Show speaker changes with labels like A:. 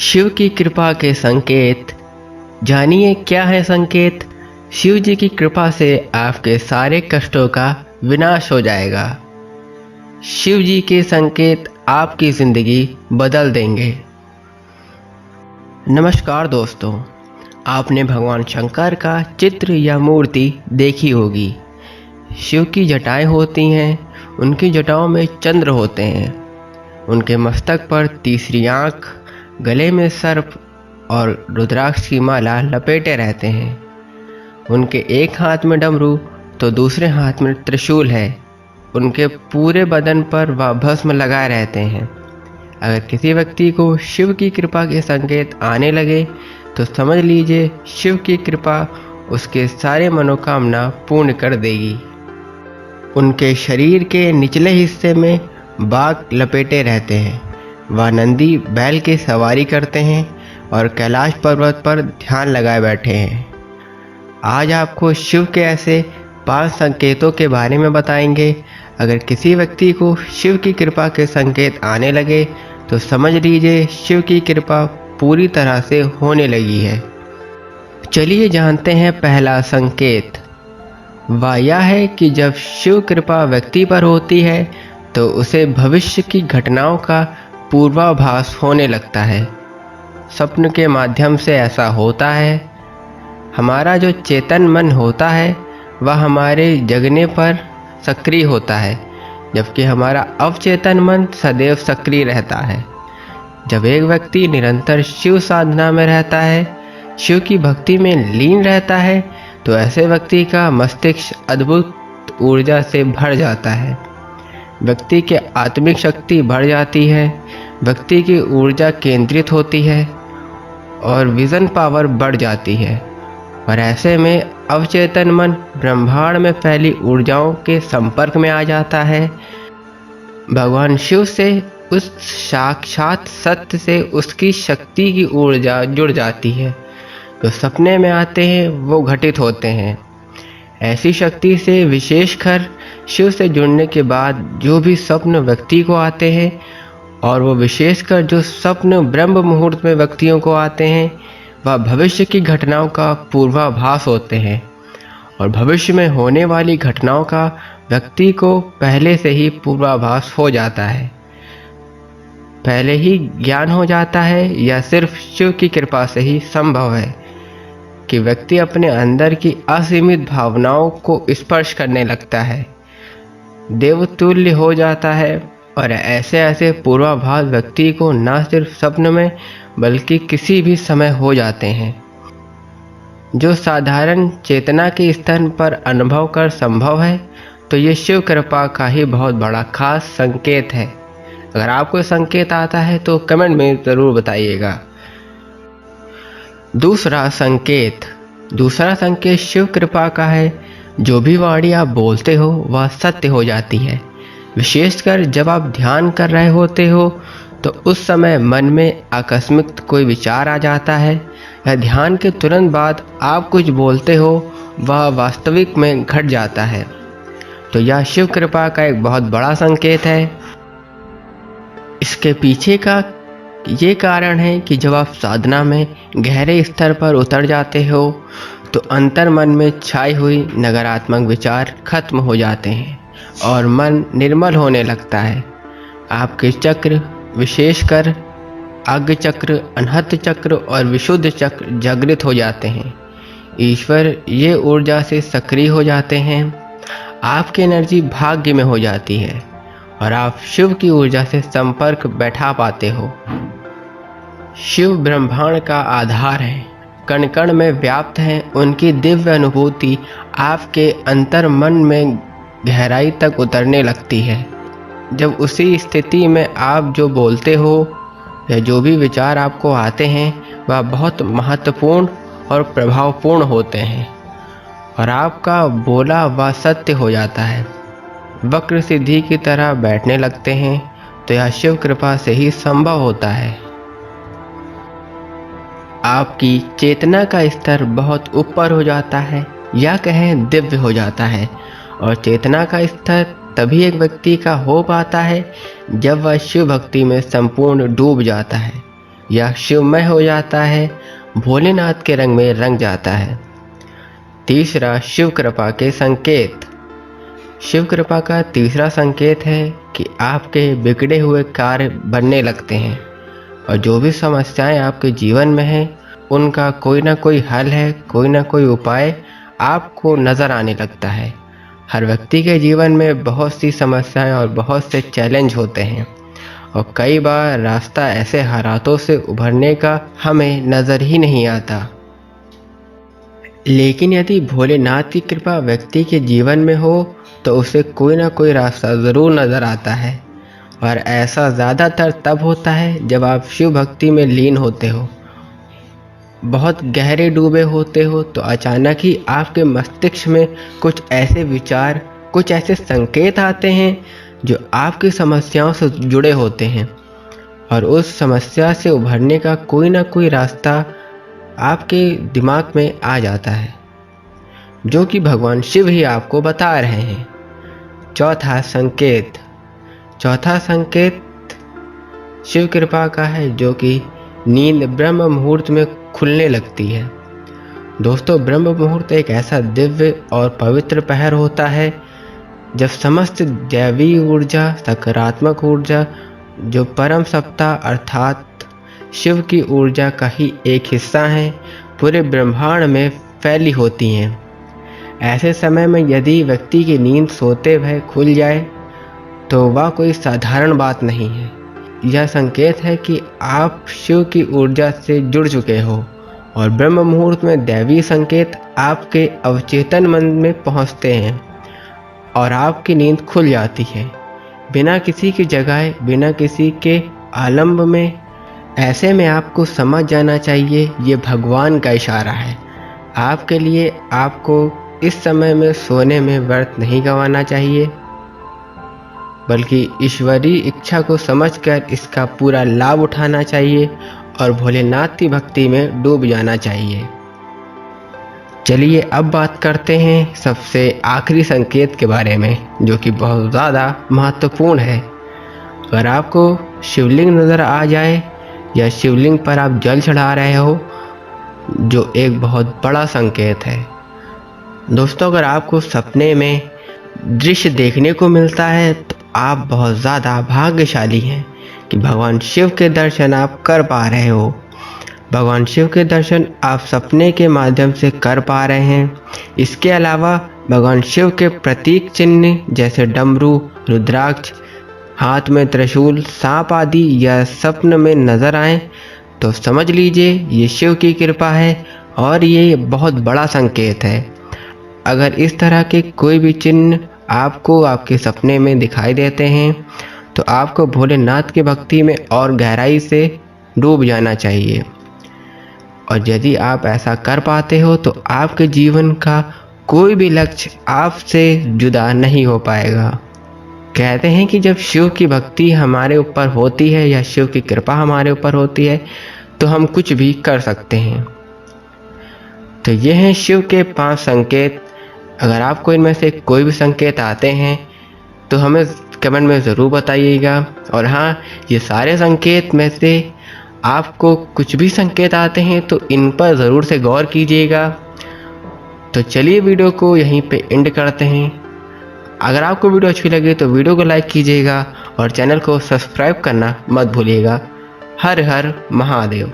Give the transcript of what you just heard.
A: शिव की कृपा के संकेत। जानिए क्या है संकेत। शिव जी की कृपा से आपके सारे कष्टों का विनाश हो जाएगा। शिव जी के संकेत आपकी जिंदगी बदल देंगे। नमस्कार दोस्तों, आपने भगवान शंकर का चित्र या मूर्ति देखी होगी। शिव की जटाएं होती हैं, उनकी जटाओं में चंद्र होते हैं, उनके मस्तक पर तीसरी आंख, गले में सर्प और रुद्राक्ष की माला लपेटे रहते हैं। उनके एक हाथ में डमरू तो दूसरे हाथ में त्रिशूल है। उनके पूरे बदन पर वह भस्म लगाए रहते हैं। अगर किसी व्यक्ति को शिव की कृपा के संकेत आने लगे तो समझ लीजिए शिव की कृपा उसके सारे मनोकामना पूर्ण कर देगी। उनके शरीर के निचले हिस्से में बाघ लपेटे रहते हैं। वह नंदी बैल की सवारी करते हैं और कैलाश पर्वत पर ध्यान लगाए बैठे हैं। आज आपको शिव के ऐसे 5 संकेतों के बारे में बताएंगे। अगर किसी व्यक्ति को शिव की कृपा के संकेत आने लगे तो समझ लीजिए शिव की कृपा पूरी तरह से होने लगी है। चलिए जानते हैं पहला संकेत। वह यह है कि जब शिव कृपा व्यक्ति पर होती है तो उसे भविष्य की घटनाओं का पूर्वाभास होने लगता है। स्वप्न के माध्यम से ऐसा होता है। हमारा जो चेतन मन होता है वह हमारे जगने पर सक्रिय होता है, जबकि हमारा अवचेतन मन सदैव सक्रिय रहता है। जब एक व्यक्ति निरंतर शिव साधना में रहता है, शिव की भक्ति में लीन रहता है, तो ऐसे व्यक्ति का मस्तिष्क अद्भुत ऊर्जा से भर जाता है। व्यक्ति की आत्मिक शक्ति बढ़ जाती है, व्यक्ति की ऊर्जा केंद्रित होती है और विजन पावर बढ़ जाती है। और ऐसे में अवचेतन मन ब्रह्मांड में फैली ऊर्जाओं के संपर्क में आ जाता है। भगवान शिव से, उस साक्षात सत्य से उसकी शक्ति की ऊर्जा जुड़ जाती है। जो सपने में आते हैं वो घटित होते हैं। ऐसी शक्ति से विशेषकर शिव से जुड़ने के बाद जो भी स्वप्न व्यक्ति को आते हैं, और वो विशेषकर जो स्वप्न ब्रह्म मुहूर्त में व्यक्तियों को आते हैं, वह भविष्य की घटनाओं का पूर्वाभास होते हैं। और भविष्य में होने वाली घटनाओं का व्यक्ति को पहले से ही पूर्वाभास हो जाता है, पहले ही ज्ञान हो जाता है, या सिर्फ शिव की कृपा से ही संभव है कि व्यक्ति अपने अंदर की असीमित भावनाओं को स्पर्श करने लगता है, देवतुल्य हो जाता है। और ऐसे पूर्वाभास व्यक्ति को न सिर्फ स्वप्न में बल्कि किसी भी समय हो जाते हैं, जो साधारण चेतना के स्तर पर अनुभव कर संभव है। तो ये शिव कृपा का ही बहुत बड़ा खास संकेत है। अगर आपको संकेत आता है तो कमेंट में ज़रूर बताइएगा। दूसरा संकेत शिव कृपा का है। जो भी वाणी आप बोलते हो वह सत्य हो जाती है। विशेषकर जब आप ध्यान कर रहे होते हो तो उस समय मन में आकस्मिक कोई विचार आ जाता है, या ध्यान के तुरंत बाद आप कुछ बोलते हो वह वास्तविक में घट जाता है। तो यह शिव कृपा का एक बहुत बड़ा संकेत है। इसके पीछे का ये कारण है कि जब आप साधना में गहरे स्तर पर उतर जाते हो तो अंतर मन में छाई हुई नकारात्मक विचार खत्म हो जाते हैं और मन निर्मल होने लगता है। आपके चक्र, विशेषकर आज्ञ चक्र, अनहत चक्र और विशुद्ध चक्र जागृत हो जाते हैं। ईश्वर ये ऊर्जा से सक्रिय हो जाते हैं। आपकी एनर्जी भाग्य में हो जाती है और आप शिव की ऊर्जा से संपर्क बैठा पाते हो। शिव ब्रह्मांड का आधार है, कण कण में व्याप्त है। उनकी दिव्य अनुभूति आपके अंतर मन में गहराई तक उतरने लगती है। जब उसी स्थिति में आप जो बोलते हो या जो भी विचार आपको आते हैं वह बहुत महत्वपूर्ण और प्रभावपूर्ण होते हैं, और आपका बोला वह सत्य हो जाता है, वक्र सिद्धि की तरह बैठने लगते हैं। तो यह शिव कृपा से ही संभव होता है। आपकी चेतना का स्तर बहुत ऊपर हो जाता है, या कहें दिव्य हो जाता है। और चेतना का स्तर तभी एक व्यक्ति का हो पाता है जब वह शिव भक्ति में संपूर्ण डूब जाता है। या शिवमय हो जाता है, भोलेनाथ के रंग में रंग जाता है। तीसरा, शिव कृपा के संकेत। शिव कृपा का तीसरा संकेत है कि आपके बिगड़े हुए कार्य बनने लगते हैं और जो भी समस्याएं आपके जीवन में हैं उनका कोई ना कोई हल है, कोई ना कोई उपाय आपको नज़र आने लगता है। हर व्यक्ति के जीवन में बहुत सी समस्याएं और बहुत से चैलेंज होते हैं और कई बार रास्ता ऐसे हालातों से उभरने का हमें नज़र ही नहीं आता। लेकिन यदि भोलेनाथ की कृपा व्यक्ति के जीवन में हो तो उसे कोई ना कोई रास्ता ज़रूर नज़र आता है और ऐसा ज़्यादातर तब होता है जब आप शिव भक्ति में लीन होते हो, बहुत गहरे डूबे होते हो, तो अचानक ही आपके मस्तिष्क में कुछ ऐसे विचार, कुछ ऐसे संकेत आते हैं जो आपकी समस्याओं से जुड़े होते हैं और उस समस्या से उभरने का कोई ना कोई रास्ता आपके दिमाग में आ जाता है, जो कि भगवान शिव ही आपको बता रहे हैं। चौथा संकेत शिव कृपा का है, जो कि नींद ब्रह्म मुहूर्त में खुलने लगती है। दोस्तों, ब्रह्म मुहूर्त एक ऐसा दिव्य और पवित्र पहर होता है जब समस्त दैवी ऊर्जा, सकारात्मक ऊर्जा, जो परम सत्ता अर्थात शिव की ऊर्जा का ही एक हिस्सा है, पूरे ब्रह्मांड में फैली होती हैं। ऐसे समय में यदि व्यक्ति की नींद सोते भय खुल जाए तो वह कोई साधारण बात नहीं है। यह संकेत है कि आप शिव की ऊर्जा से जुड़ चुके हो और ब्रह्म मुहूर्त में दैवी संकेत आपके अवचेतन मन में पहुंचते हैं और आपकी नींद खुल जाती है बिना किसी की जगाए, बिना किसी के आलम्ब में। ऐसे में आपको समझ जाना चाहिए ये भगवान का इशारा है आपके लिए। आपको इस समय में सोने में व्यर्थ नहीं गंवाना चाहिए, बल्कि ईश्वरीय इच्छा को समझकर इसका पूरा लाभ उठाना चाहिए और भोलेनाथ की भक्ति में डूब जाना चाहिए। चलिए अब बात करते हैं सबसे आखिरी संकेत के बारे में, जो कि बहुत ज़्यादा महत्वपूर्ण है। अगर आपको शिवलिंग नज़र आ जाए या शिवलिंग पर आप जल चढ़ा रहे हो, जो एक बहुत बड़ा संकेत है। दोस्तों, अगर आपको सपने में दृश्य देखने को मिलता है तो आप बहुत ज़्यादा भाग्यशाली हैं कि भगवान शिव के दर्शन आप कर पा रहे हो। भगवान शिव के दर्शन आप सपने के माध्यम से कर पा रहे हैं। इसके अलावा भगवान शिव के प्रतीक चिन्ह जैसे डमरू, रुद्राक्ष, हाथ में त्रिशूल, सांप आदि या स्वप्न में नजर आए तो समझ लीजिए ये शिव की कृपा है और ये बहुत बड़ा संकेत है। अगर इस तरह के कोई भी चिन्ह आपको आपके सपने में दिखाई देते हैं तो आपको भोलेनाथ की भक्ति में और गहराई से डूब जाना चाहिए और यदि आप ऐसा कर पाते हो तो आपके जीवन का कोई भी लक्ष्य आपसे जुदा नहीं हो पाएगा। कहते हैं कि जब शिव की भक्ति हमारे ऊपर होती है या शिव की कृपा हमारे ऊपर होती है तो हम कुछ भी कर सकते हैं। तो ये हैं शिव के 5 संकेत। अगर आपको इनमें से कोई भी संकेत आते हैं तो हमें कमेंट में ज़रूर बताइएगा। और हाँ, ये सारे संकेत में से आपको कुछ भी संकेत आते हैं तो इन पर ज़रूर से गौर कीजिएगा। तो चलिए वीडियो को यहीं पे एंड करते हैं। अगर आपको वीडियो अच्छी लगे तो वीडियो को लाइक कीजिएगा और चैनल को सब्सक्राइब करना मत भूलिएगा। हर हर महादेव।